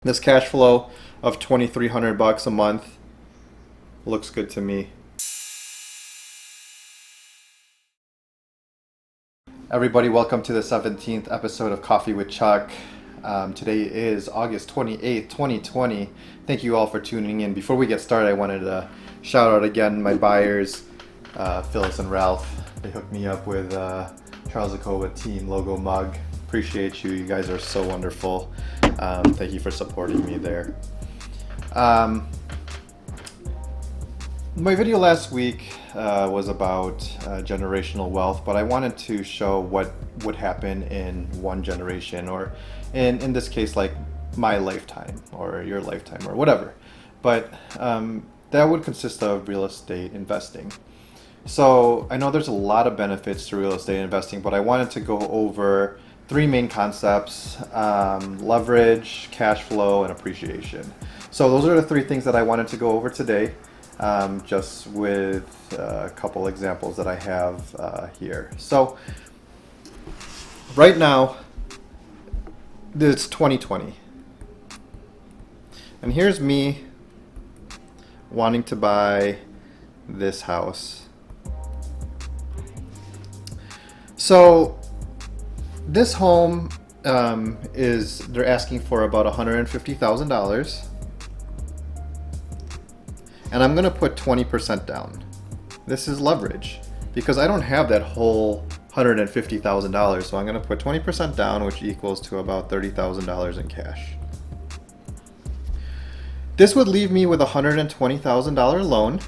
This cash flow of 2,300 bucks a month looks good to me. Everybody, welcome to the 17th episode of Coffee with Chuck. Today is August 28th, 2020. Thank you all for tuning in. Before we get started, I wanted to shout out again my buyers, Phyllis and Ralph. They hooked me up with Charles Akova team logo mug. Appreciate you. You guys are so wonderful. Thank you for supporting me there. My video last week was about generational wealth, but I wanted to show what would happen in one generation, or in this case, like my lifetime or your lifetime or whatever. But that would consist of real estate investing. So I know there's a lot of benefits to real estate investing, but I wanted to go over three main concepts: leverage, cash flow, and appreciation. So those are the three things that I wanted to go over today, just with a couple examples that I have here. So right now, it's 2020. And here's me wanting to buy this house. So this home they're asking for about $150,000. And I'm gonna put 20% down. This is leverage because I don't have that whole $150,000. So I'm gonna put 20% down, which equals to about $30,000 in cash. This would leave me with a $120,000 loan,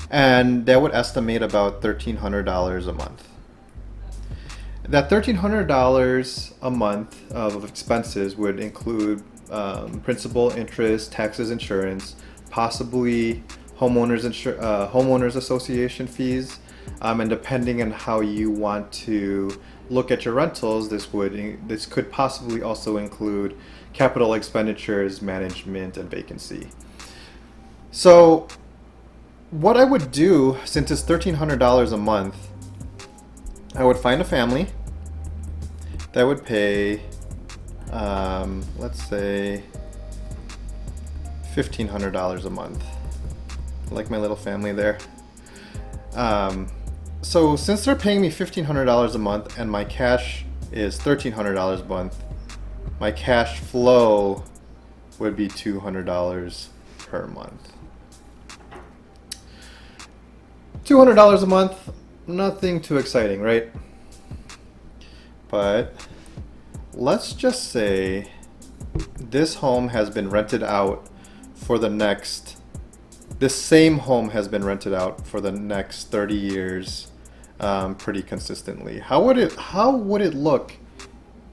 and that would estimate about $1,300 a month. That $1,300 a month of expenses would include principal, interest, taxes, insurance, possibly homeowners association fees, and depending on how you want to look at your rentals, this could possibly also include capital expenditures, management, and vacancy. So what I would do, since it's $1,300 a month, I would find a family that would pay, let's say, $1,500 a month. Like my little family there. So since they're paying me $1,500 a month and my cash is $1,300 a month, my cash flow would be $200 per month. $200 a month, nothing too exciting, right? But let's just say this home has been rented out for this same home has been rented out for the next 30 years, pretty consistently. How would it look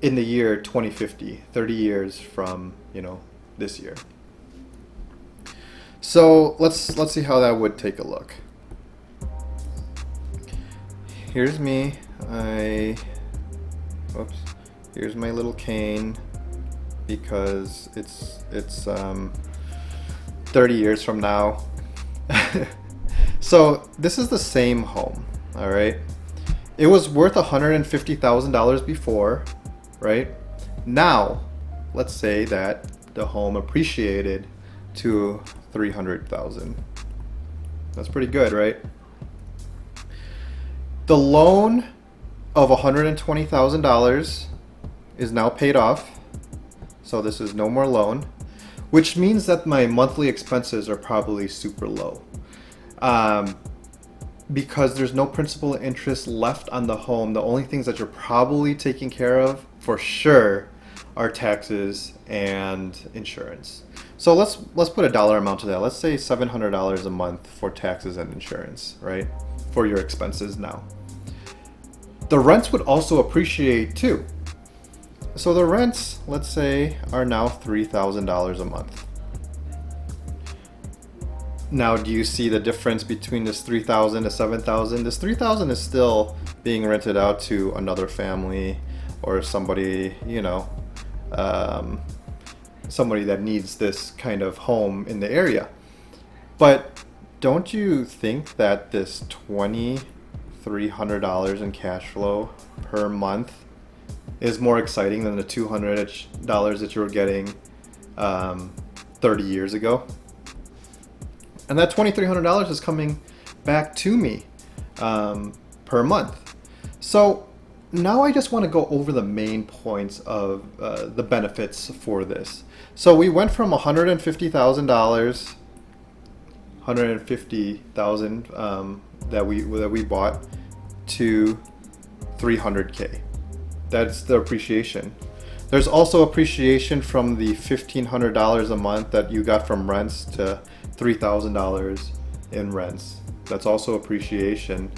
in the year 2050, 30 years from, this year? So let's see how that would take a look. Here's me. Here's my little cane, because it's 30 years from now. So this is the same home, all right? It was worth $150,000 before, right? Now, let's say that the home appreciated to $300,000. That's pretty good, right? The loan of $120,000 is now paid off, so this is no more loan, which means that my monthly expenses are probably super low, because there's no principal and interest left on the home. The only things that you're probably taking care of for sure are taxes and insurance. So let's put a dollar amount to that. Let's say $700 a month for taxes and insurance, right? For your expenses now. The rents would also appreciate too. So the rents, let's say, are now $3,000 a month. Now, do you see the difference between this $3,000 to $7,000? This $3,000 is still being rented out to another family or somebody, somebody that needs this kind of home in the area. But don't you think that this $2,300 in cash flow per month is more exciting than the $200 that you were getting 30 years ago. And that $2,300 is coming back to me per month. So now I just want to go over the main points of the benefits for this. So we went from $150,000, $150,000 that we bought to $300K. That's the appreciation. There's also appreciation from the $1,500 a month that you got from rents to $3,000 in rents. That's also appreciation.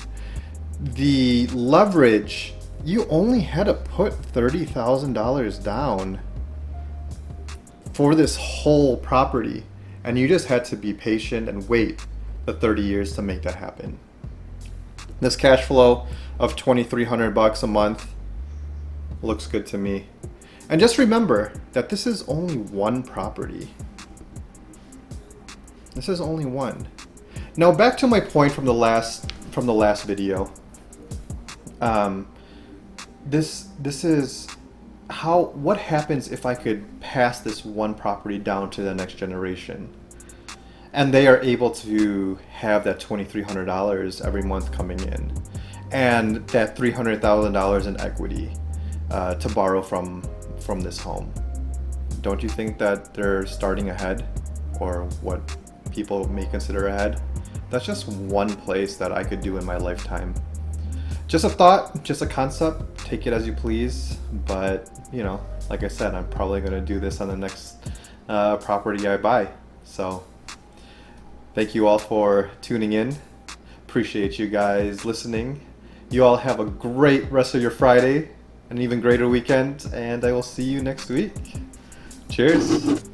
The leverage, you only had to put $30,000 down for this whole property, and you just had to be patient and wait the 30 years to make that happen. This cash flow of $2,300 a month looks good to me. And just remember that this is only one property. This is only one. Now back to my point from the last video. This is what happens if I could pass this one property down to the next generation, and they are able to have that $2,300 every month coming in, and that $300,000 in equity to borrow from this home. Don't you think that they're starting ahead, or what people may consider ahead? That's just one place that I could do in my lifetime. Just a thought, just a concept, take it as you please, but you know, like I said, I'm probably going to do this on the next property I buy. So thank you all for tuning in. Appreciate you guys listening. You all have a great rest of your Friday, an even greater weekend, and I will see you next week. Cheers.